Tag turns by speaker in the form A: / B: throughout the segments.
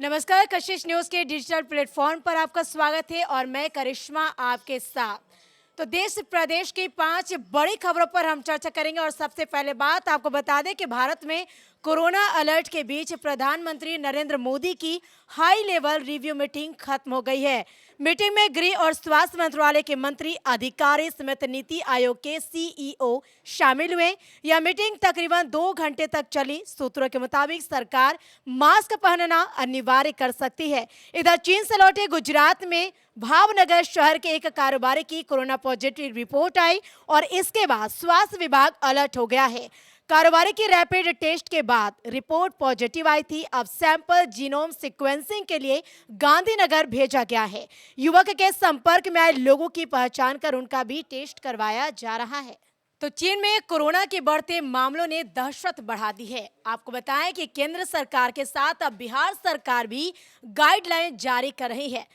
A: नमस्कार, कशिश न्यूज के digital platform पर आपका स्वागत है और मैं करिश्मा आपके साथ। तो देश प्रदेश की 5 बड़ी खबरों पर हम चर्चा करेंगे और सबसे पहले बात आपको बता दें कि भारत में कोरोना अलर्ट के बीच प्रधानमंत्री नरेंद्र मोदी की हाई लेवल रिव्यू मीटिंग खत्म हो गई है। मीटिंग में गृह और स्वास्थ्य मंत्रालय के मंत्री, अधिकारी समेत नीति आयोग के सीईओ शामिल हुए। यह मीटिंग तकरीबन 2 घंटे तक चली। सूत्रों के मुताबिक सरकार मास्क पहनना अनिवार्य कर सकती है। इधर चीन से लौटे गुजरात में भावनगर शहर के एक कारोबारी की कोरोना पॉजिटिव रिपोर्ट आई और इसके बाद स्वास्थ्य विभाग अलर्ट हो गया है। कारोबारी की रैपिड टेस्ट के बाद रिपोर्ट पॉजिटिव आई थी। अब सैंपल जीनोम सीक्वेंसिंग के लिए गांधीनगर भेजा गया है। युवक के संपर्क में आए लोगों की पहचान कर उनका भी टेस्ट करवाया जा रहा है। तो चीन में कोरोना के बढ़ते मामलों ने दहशत बढ़ा दी है। आपको बताएं कि केंद्र सरकार के साथ अब बिहार सरकार भी गाइडलाइन जारी कर रही है।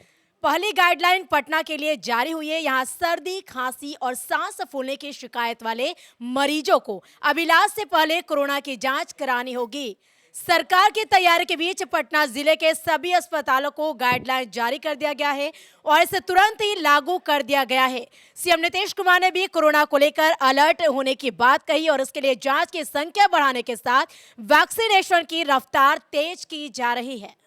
A: पहली गाइडलाइन पटना के लिए जारी हुई है। यहाँ सर्दी, खांसी और सांस फूलने की शिकायत वाले मरीजों को अब इलाज से पहले कोरोना की जांच करानी होगी। सरकार की तैयारी के बीच पटना जिले के सभी अस्पतालों को गाइडलाइन जारी कर दिया गया है और इसे तुरंत ही लागू कर दिया गया है। सीएम नीतीश कुमार ने भी कोरोना को लेकर अलर्ट होने की बात कही और इसके लिए जांच की संख्या बढ़ाने के साथ वैक्सीनेशन की रफ्तार तेज की जा रही है।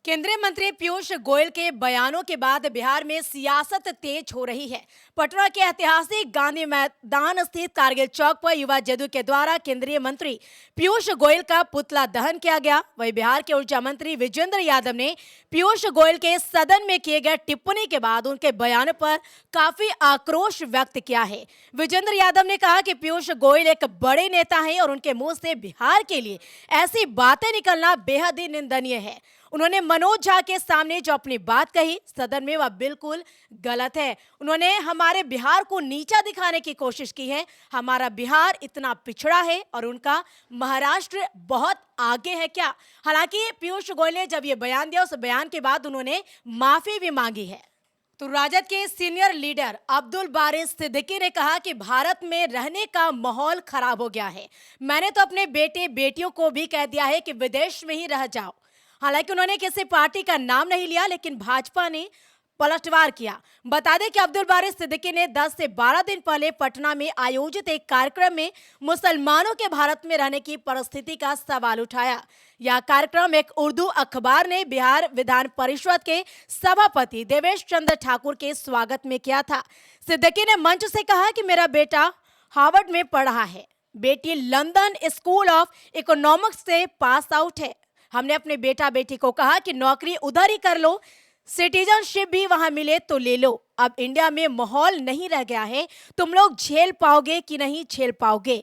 A: केंद्रीय मंत्री पीयूष गोयल के बयानों के बाद बिहार में सियासत तेज हो रही है। पटना के ऐतिहासिक गांधी मैदान स्थित कारगिल चौक पर युवा जदयू के द्वारा केंद्रीय मंत्री पीयूष गोयल का पुतला दहन किया गया। वहीं बिहार के ऊर्जा मंत्री विजेंद्र यादव ने पीयूष गोयल के सदन में किए गए टिप्पणी के बाद उनके बयान पर काफी आक्रोश व्यक्त किया है। विजेंद्र यादव ने कहा कि पीयूष गोयल एक बड़े नेता हैं और उनके मुंह से बिहार के लिए ऐसी बातें निकलना बेहद ही निंदनीय है। उन्होंने मनोज झा के सामने जो अपनी बात कही सदन में वह बिल्कुल गलत है। उन्होंने हमारे बिहार को नीचा दिखाने की कोशिश की है। हमारा बिहार इतना पिछड़ा है और उनका महाराष्ट्र बहुत आगे है क्या? हालांकि पीयूष गोयल ने जब ये बयान दिया उस बयान के बाद उन्होंने माफी भी मांगी है। तो राजद के सीनियर लीडर अब्दुल बारी सिद्दीकी ने कहा कि भारत में रहने का माहौल खराब हो गया है। मैंने तो अपने बेटे बेटियों को भी कह दिया है कि विदेश में ही रह जाओ। हालांकि उन्होंने किसी पार्टी का नाम नहीं लिया, लेकिन भाजपा ने पलटवार किया। बता दें कि अब्दुल बारी सिद्दीकी ने 10 से 12 दिन पहले पटना में आयोजित एक कार्यक्रम में मुसलमानों के भारत में रहने की परिस्थिति का सवाल उठाया। यह कार्यक्रम एक उर्दू अखबार ने बिहार विधान परिषद के सभापति देवेश चंद्र ठाकुर के स्वागत में किया था। सिद्दीकी ने मंच से कहा कि मेरा बेटा हार्वर्ड में पढ़ रहा है, बेटी लंदन स्कूल ऑफ इकोनॉमिक्स से पास आउट है। हमने अपने बेटा बेटी को कहा कि नौकरी उधर ही कर लो, सिटीजनशिप भी वहां मिले तो ले लो। अब इंडिया में माहौल नहीं रह गया है, तुम लोग झेल पाओगे कि नहीं झेल पाओगे।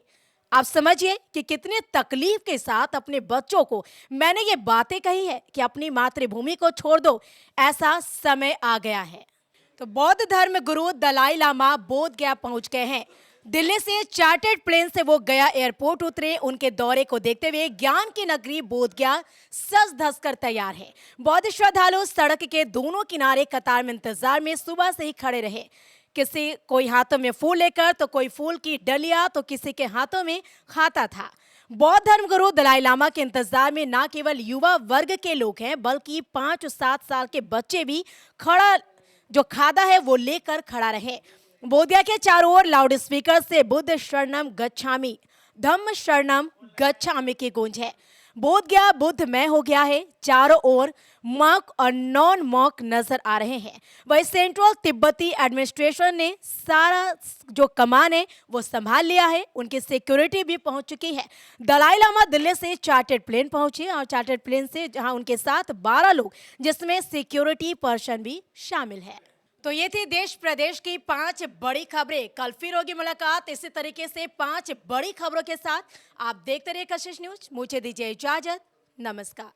A: आप समझिए कि कितने तकलीफ के साथ अपने बच्चों को मैंने ये बातें कही है कि अपनी मातृभूमि को छोड़ दो, ऐसा समय आ गया है। तो बौद्ध धर्म गुरु दलाई लामा बोध गया पहुंच गए हैं। दिल्ली से चार्टर्ड प्लेन से वो गया एयरपोर्ट उतरे। उनके दौरे को देखते हुए ज्ञान की नगरी बोधगया सज धज कर तैयार है। बौद्ध श्रद्धालु सड़क के दोनों किनारे कतार में इंतजार में सुबह से ही खड़े रहे। किसी कोई हाथों में फूल लेकर, तो कोई फूल की डलिया, तो किसी के हाथों में खाता था। बौद्ध धर्म गुरु दलाई लामा के इंतजार में न केवल युवा वर्ग के लोग हैं, बल्कि 5-7 साल के बच्चे भी खड़ा जो खादा है वो लेकर खड़ा रहे। बोधगया के चारों ओर लाउड स्पीकर से बुद्ध शरणम गच्छामि, धम्म शरणम गच्छामि की गूंज है। बोधगया बुद्धमय हो गया है। चारों ओर मॉक और नॉन मॉक नजर आ रहे हैं। वही सेंट्रल तिब्बती एडमिनिस्ट्रेशन ने सारा जो कमान है वो संभाल लिया है। उनकी सिक्योरिटी भी पहुंच चुकी है। दलाई लामा दिल्ली से चार्टर्ड प्लेन पहुंचे और चार्टर्ड प्लेन से जहां उनके साथ 12 लोग, जिसमें सिक्योरिटी पर्सन भी शामिल है। तो ये थी देश प्रदेश की 5 बड़ी खबरें। कल फिर होगी मुलाकात इसी तरीके से 5 बड़ी खबरों के साथ। आप देखते रहिए कशिश न्यूज। मुझे दीजिए इजाजत। नमस्कार।